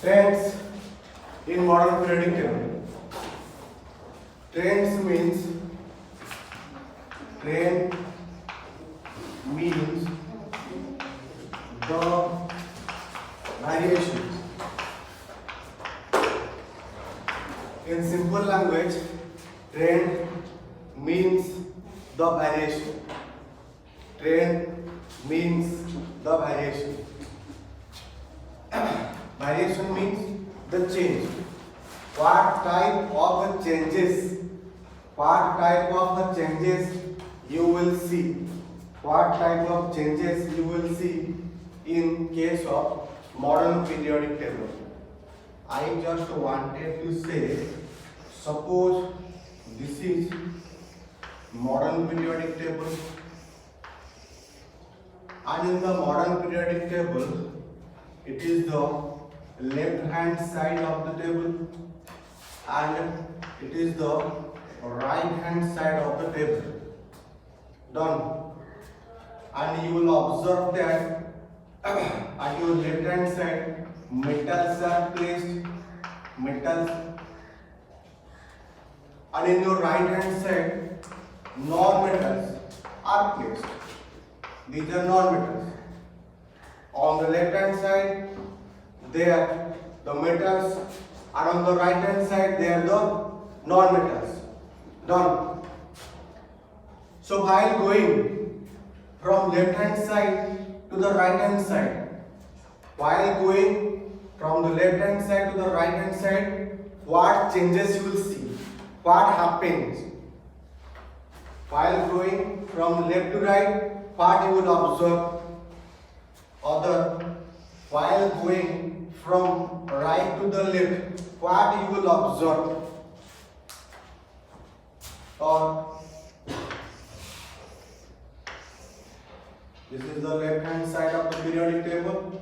Trends in modern periodic table. Trends means trend means the variation. In simple language, trend means the variation. Trend means the variation. Variation means the change. What type of changes? What type of changes you will see? What type of changes you will see in case of modern periodic table? I just wanted to say, suppose this is modern periodic table, and in the modern periodic table, it is the left hand side of the table and it is the right hand side of the table. Done. And you will observe that at your left hand side metals are placed, metals, and in your right hand side non-metals are placed. These are non-metals. On the left hand side they are the metals, and on the right hand side they are the non-metals. Done. So while going from left hand side to the right hand side, while going from the left hand side to the right hand side, what changes you will see? What happens? While going from left to right, what you will observe? Other, while going from right to the left, what you will observe? Or this is the left hand side of the periodic table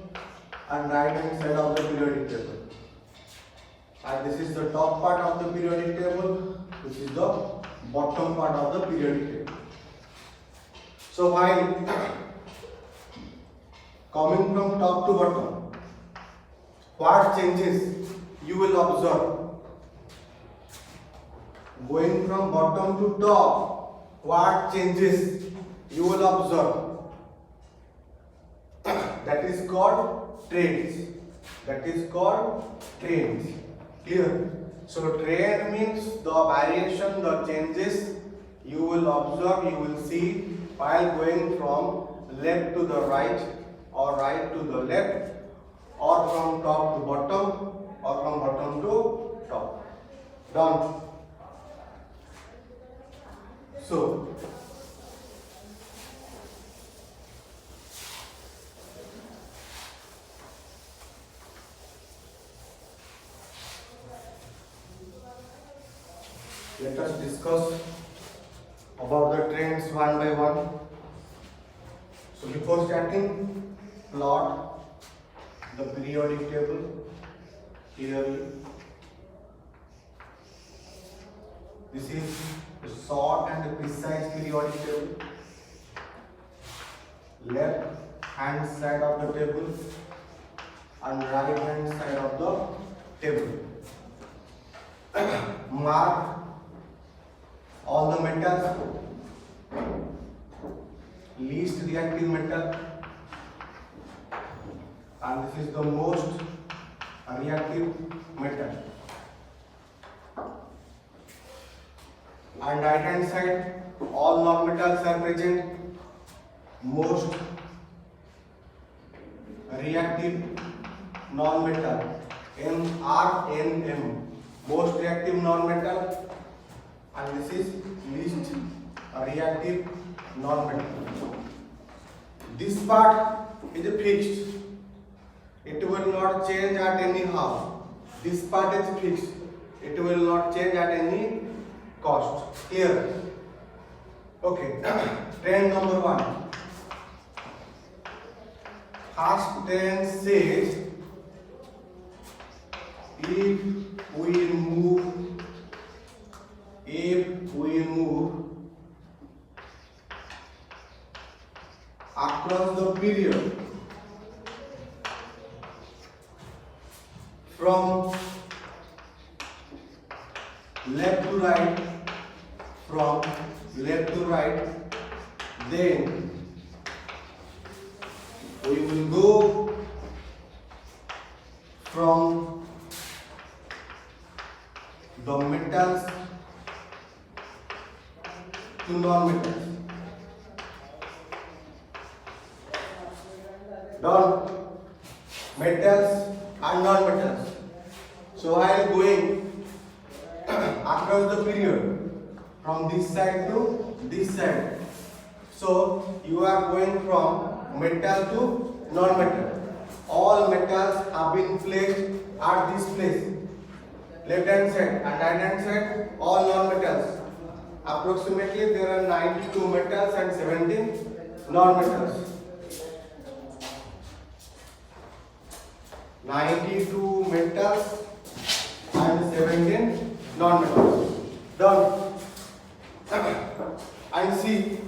and right hand side of the periodic table, and this is the top part of the periodic table, which is the bottom part of the periodic table. So while coming from top to bottom, what changes you will observe? Going from bottom to top, what changes you will observe? That is called trends. That is called trends. Clear? So trend means the variation, the changes you will observe, you will see while going from left to the right, or right to the left, or from top to bottom, or from bottom to top. Done. So let us discuss about the trends one by one. So before starting, plot the periodic table clearly. This is a short and precise periodic table. Left hand side of the table and right hand side of the table. Mark all the metals, least reactive metal, and this is the most reactive metal. And right hand side, all non-metals are present. Most reactive non-metal, MRNM, most reactive non-metal, and this is least reactive non-metal. This part is fixed. It will not change at any how. This part is fixed. It will not change at any cost. Clear? Okay. Trend number 1. First trend says, if we move across the period from left to right, from left to right, then we will go from the metals to non-metals. Done. Metals and non-metals. So while going across the period from this side to this side, so you are going from metal to non-metal. All metals have been placed at this place. Left hand side and right hand side, all non-metals. Approximately there are 92 metals and 17 non-metals. 92 metals and 17 non-metals. Done. And see,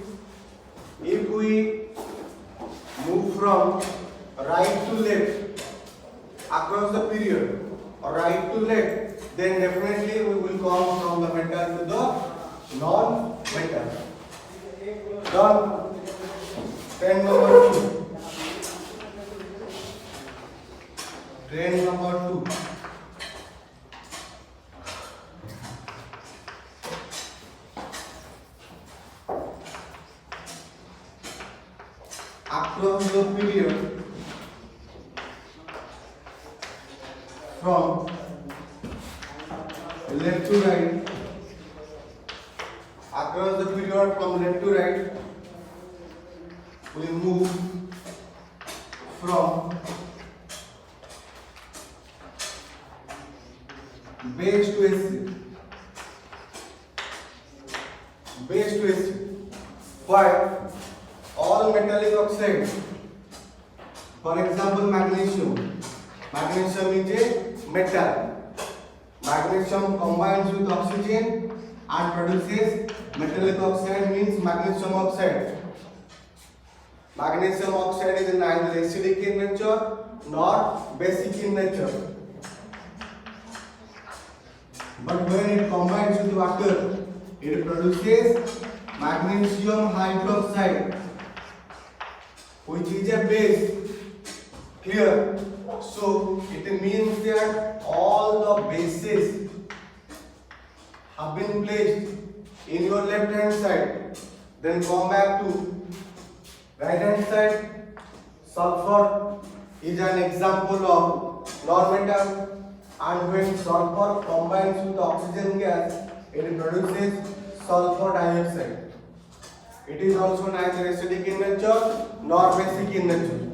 if we move from right to left across the period, or right to left, then definitely we will come from the metal to the non-metal. Done. Trend number 2. Trend number 2. Across the period from left to right, across the period from left to right, we move from base to acid. Base to acid. Why? All metallic oxide, for example magnesium. Magnesium is a metal. Magnesium combines with oxygen and produces metallic oxide, means magnesium oxide. Magnesium oxide is neither acidic in nature nor basic in nature. But when it combines with water, it produces magnesium hydroxide, which is a base. Clear? So it means that all the bases have been placed in your left hand side. Then come back to right hand side. Sulfur is an example of non-metal, and when sulfur combines with oxygen gas, it produces sulfur dioxide. It is also neither acidic in nature nor basic in nature.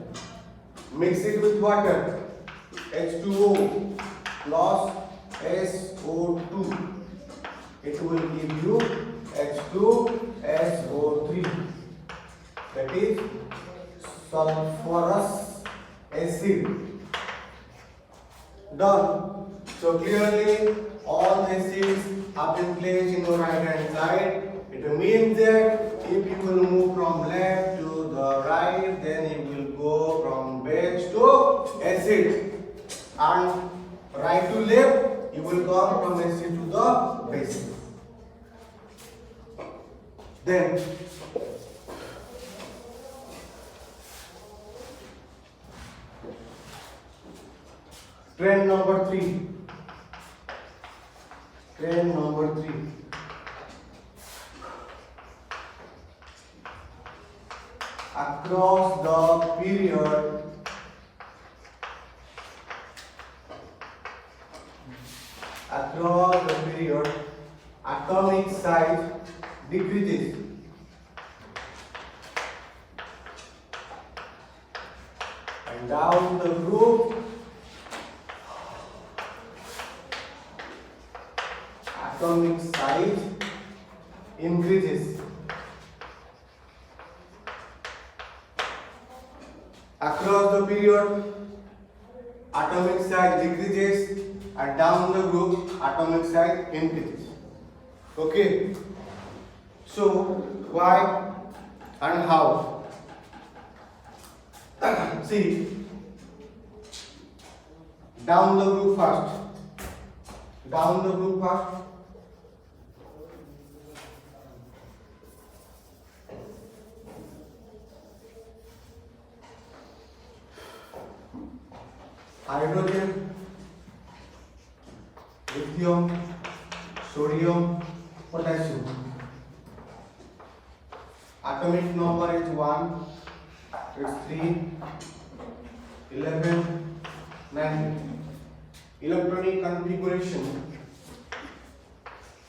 Mix it with water, H2O plus SO2. It will give you H2SO3. That is sulfurous acid. Done. So clearly all the acids have been placed in your right hand side. It means that if you will move from left to the right, then you will go from base to acid, and right to left you will come from acid to the base. Then trend number 3. Trend number 3. Across the period, atomic size decreases. And down the group, atomic size increases. Across the period, atomic size decreases, and down the group, atomic size increases. Okay. So why and how? See, Down the group first. Down the group first. Hydrogen, lithium, sodium, potassium. Atomic number is 1, it's 3, 11, 19. Electronic configuration.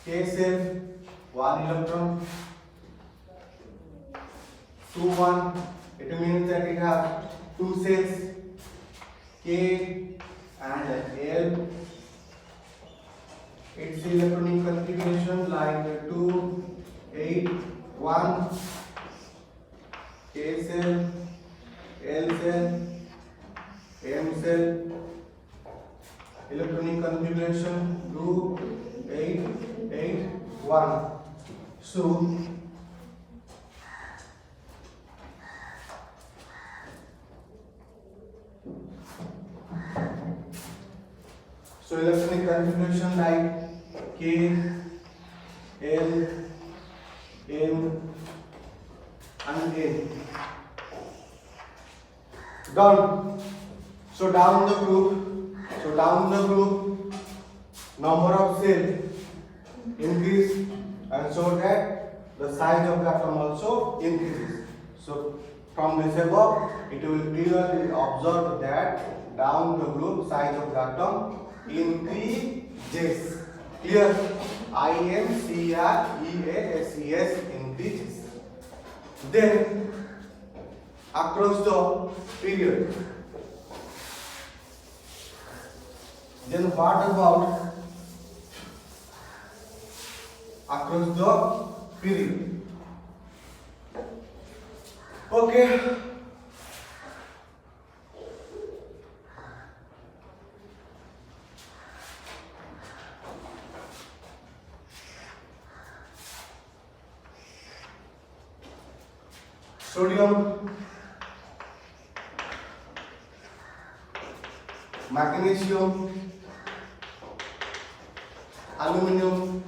K cell, 1 electron, 2, 1. It means that it has 2 cells, K and L. Its electronic configuration like 2, 8, 1. K cell, L cell, M cell. Electronic configuration 2, 8, 8, 1. So electronic configuration like K, L, M and N. Done. So down the group, number of cells increase, and so that the size of the atom also increases. So from this above, it will clearly observe that down the group size of the atom increases. Clear? INCREASES increases. Then across the period. Then what about across the period? Okay. Sodium, magnesium, aluminum,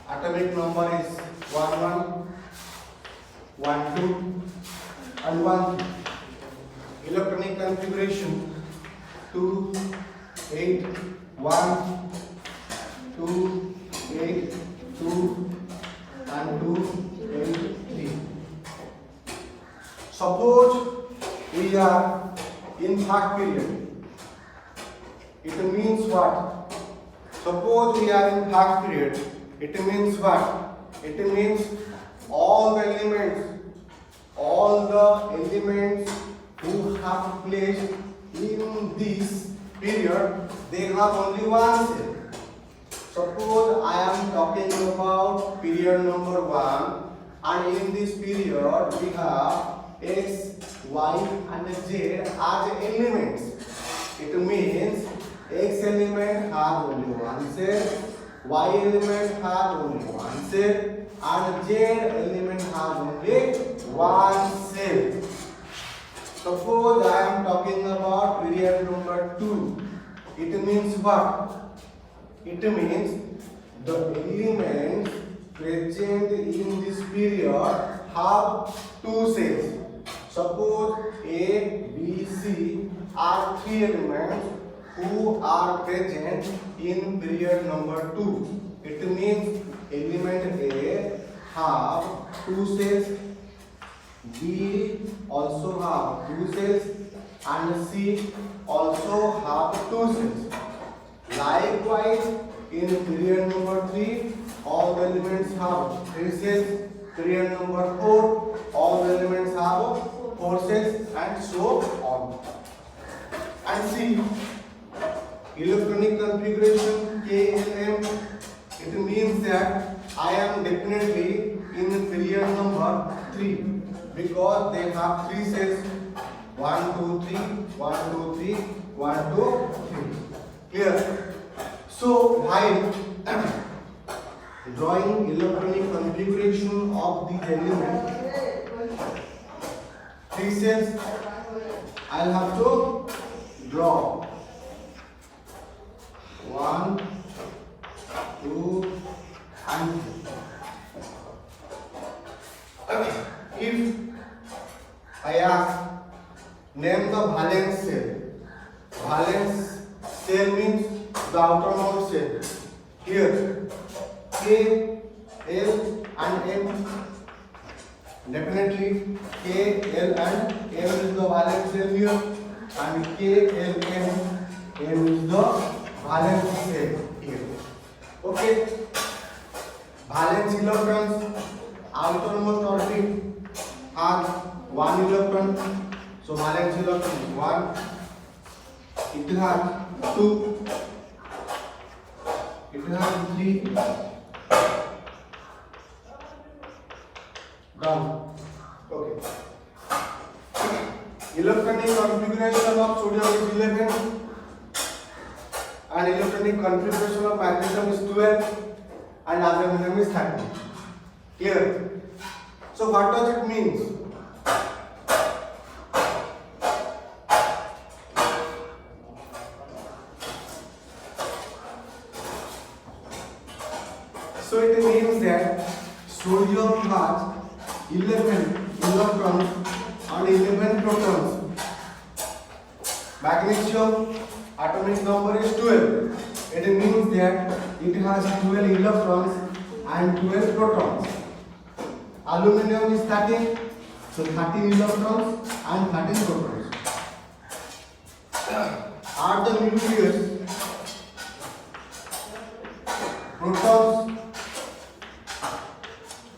atomic number is 1, 1, 1, 2 and 1. Electronic configuration 2, 8, 1, 2, 8, 2 and 2, 8, 3. Suppose we are in third period. It means what? Suppose we are in third period. It means what? It means all the elements who have placed in this period, they have only one cell. Suppose I am talking about period number 1, and in this period we have X, Y and Z as elements. It means X element has only one cell, Y element has only one cell, and Z element has only one cell. Suppose I am talking about period number 2. It means what? It means the elements present in this period have 2 cells. Suppose A, B, C are 3 elements who are present in period number 2. It means element A have 2 cells, B also have 2 cells, and C also have 2 cells. Likewise, in period number 3, all the elements have 3 cells. Period number 4, all the elements have 4 cells, and so on. And see, electronic configuration KLM, it means that I am definitely in period number 3 because they have 3 cells. 1, 2, 3, 1, 2, 3, 1, 2, 3. Clear? So while drawing electronic configuration of the element, 3 cells, I'll have to draw 1, 2, and 3. If I ask name the valence cell. Valence cell means the outermost cell. Here K, L and M. Definitely K, L and M is the valence cell here, and K, L, M is the valence cell here. Okay. Valence electrons, outermost orbit has 1 electron. So valence electron is 1. It has 2. It has 3. Done. Okay. Electronic configuration of sodium is 11 and electronic configuration of magnesium is 12 and aluminum is 13. Clear? So what does it mean? So it means that sodium has 11 electrons and 11 protons. Magnesium atomic number is 12. It means that it has 12 electrons and 12 protons. Aluminum is 13, so 13 electrons and 13 protons. Are the nucleus, protons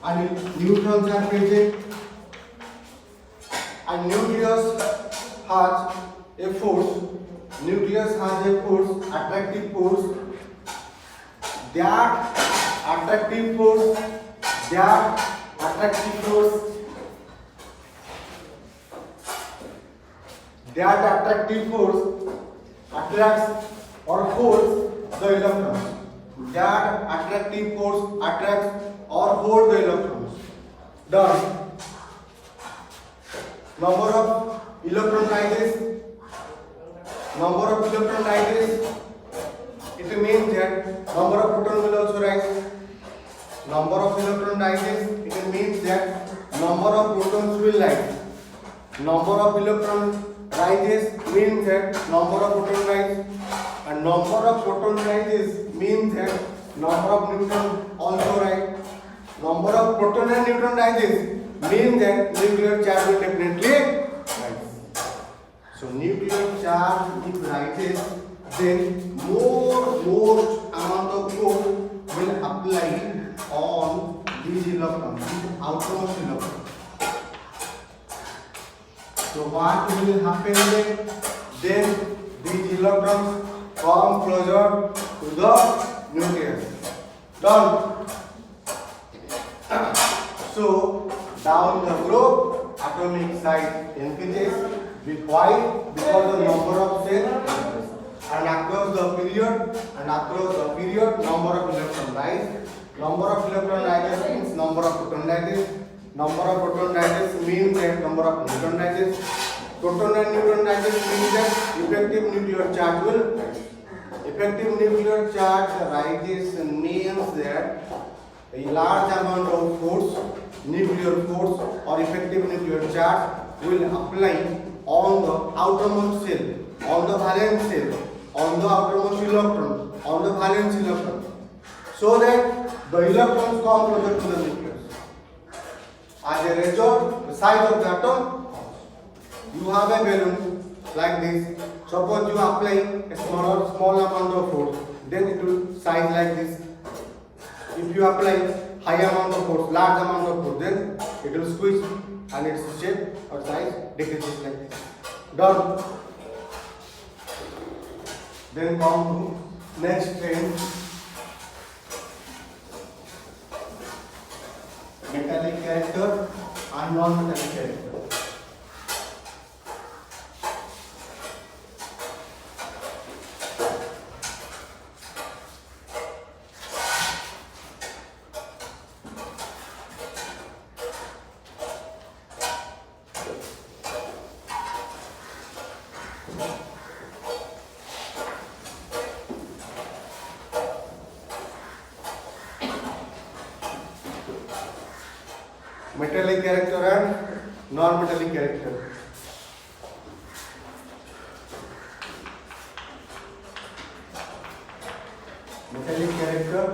and neutrons are present, and nucleus has a force. Nucleus has a force, attractive force. That attractive force attracts or holds the electrons. That attractive force attracts or holds the electrons. Done. Number of electron rises. It means that number of protons will also rise. Number of electron rises. It means that number of protons will rise. Number of electron rises means that number of proton rise, and number of proton rises means that number of neutron also rise. Number of proton and neutron rises means that nuclear charge will definitely rise. So nuclear charge if rises, then more amount of force will apply on these electrons, outermost electrons. So what will happen then these electrons come closer to the nucleus. Done. So down the group atomic size increases with why? Because the number of cells, and across the period number of electron rise. Number of electron rises means number of proton rises. Number of proton rises means that number of neutron rises. Proton and neutron rises means that effective nuclear charge will rise. Effective nuclear charge rises means that a large amount of force, nuclear force or effective nuclear charge will apply on the outermost cell, on the valence cell, on the outermost electron, on the valence electron, so that the electrons come closer to the nucleus. As a result, the size of the atom falls. You have a balloon like this. Suppose you apply a small amount of force, then it will size like this. If you apply high amount of force, large amount of force, then it will squeeze and its shape or size decreases like this. Done. Then come to next thing. Metallic character and non-metallic character. character and non-metallic character. Metallic character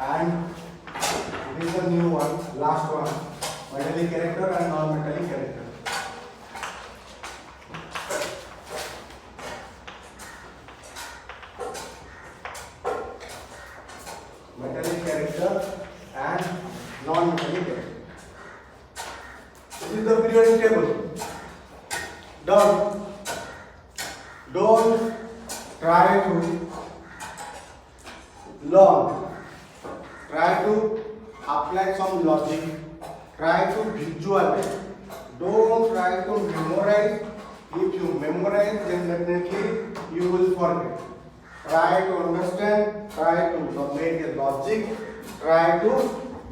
and this is a new one, last one, metallic character and non-metallic character. Metallic character and non-metallic character. This is the periodic table. Don't try to learn. Try to apply some logic. Try to visualize. Don't try to memorize. If you memorize, then definitely you will forget. Try to understand. Try to make a logic. Try to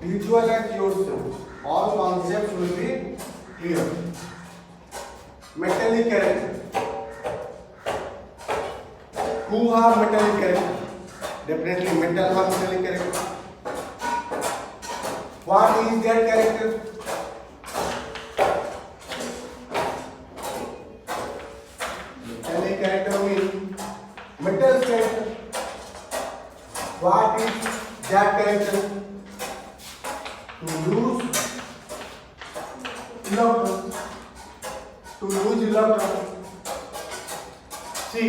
visualize yourself. All concepts will be clear. Metallic character. Who have metallic character? Definitely metal have metallic character. What is their character? Metallic character means metal's character. What is that character? To lose electrons. To lose electrons. See,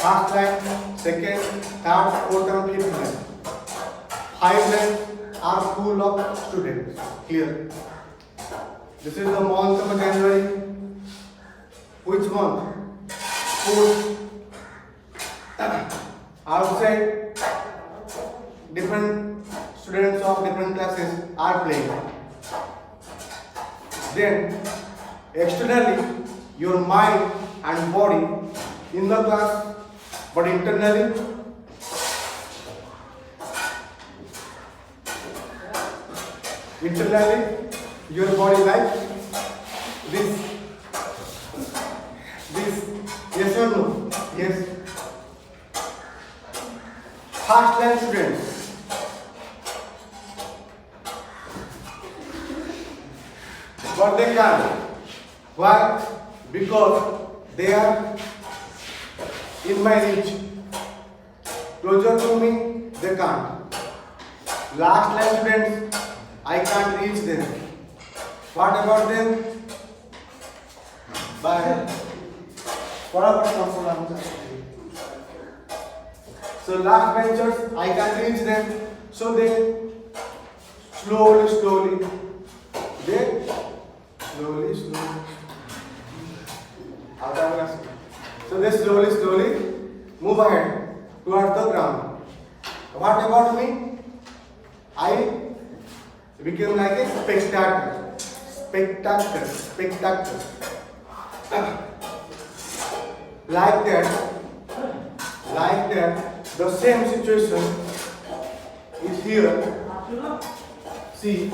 first line, second, third, fourth and fifth line. 5 lines are full of students. Clear? This is the month of January. Which month? 4th. Outside, different students of different classes are playing. Then, externally, your mind and body in the class, but internally, your body like this. Yes or no? Yes. First line students. But they can't. Why? Because they are in my reach. Closer to me, they can't. Last line students, I can't reach them. What about them? Bye. So last benchers, I can't reach them. So they slowly, so they slowly move ahead towards the ground. What about me? I became like a spectator. Like that, the same situation is here. See,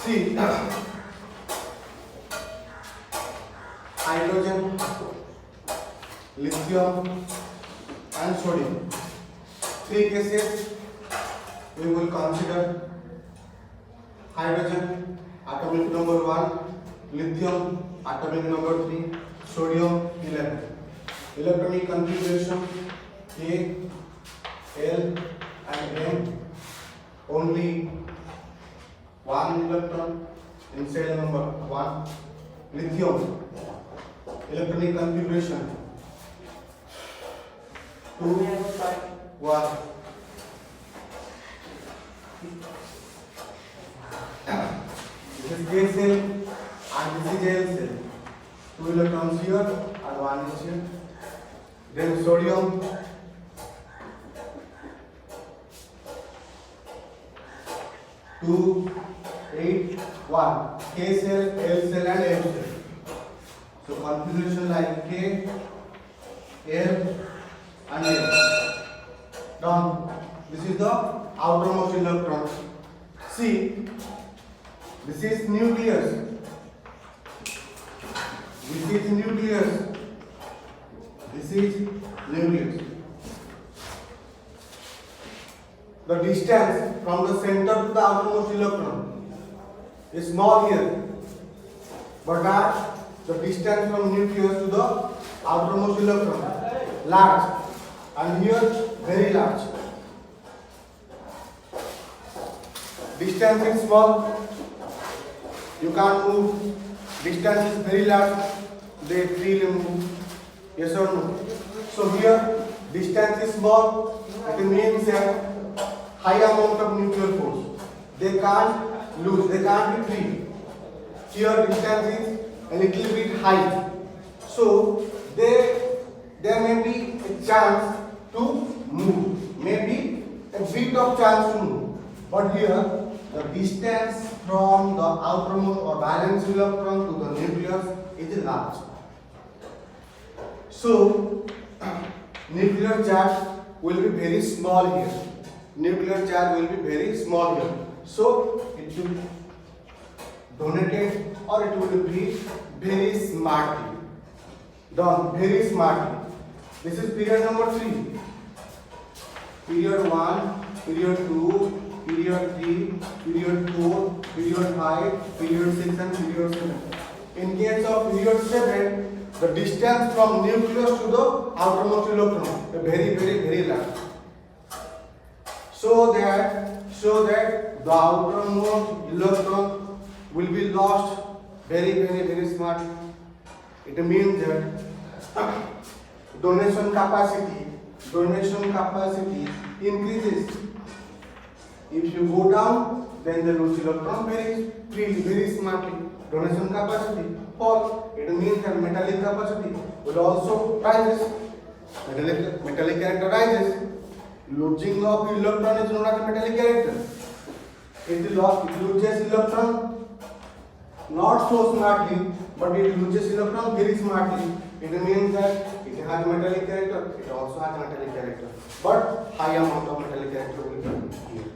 see, hydrogen, lithium and sodium. 3 cases we will consider. Hydrogen, atomic number 1, lithium, atomic number 3, sodium 11. Electronic configuration K, L and M. Only 1 electron in cell number 1. Lithium, electronic configuration 2, 1. This is K cell and this is L cell. 2 electrons here and 1 is here. Then sodium, two, 8, 1. K cell, L cell and M cell. So configuration like K, L and M. Done. This is the outermost electron. See, this is nucleus. This is nucleus. This is nucleus. The distance from the center to the outermost electron is small here, but the distance from nucleus to the outermost electron large, and here very large. Distance is small, you can't move. Distance is very large, they freely move. Yes or no? So here distance is small, it means that high amount of nuclear force. They can't lose, they can't be free. Here distance is a little bit high. So there may be a chance to move, maybe a bit of chance to move. But here the distance from the outermost or valence electron to the nucleus is large. So nuclear charge will be very small here. Nuclear charge will be very small here. So it will be donated or it will be very smartly done, very smartly. This is period number 3. Period 1, period 2, period 3, period 4, period 5, period 6 and period 7. In case of period 7, the distance from nucleus to the outermost electron is very large. So that the outermost electron will be lost very smartly. It means that donation capacity increases. If you go down, then the loose electron very smartly. Donation capacity fall. It means that metallic capacity will also rises. Metallic character rises. Losing of electron is known as metallic character. It loses electron not so smartly, but it loses electron very smartly. It means that it has metallic character. It also has metallic character, but high amount of metallic character will be here.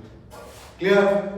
Clear?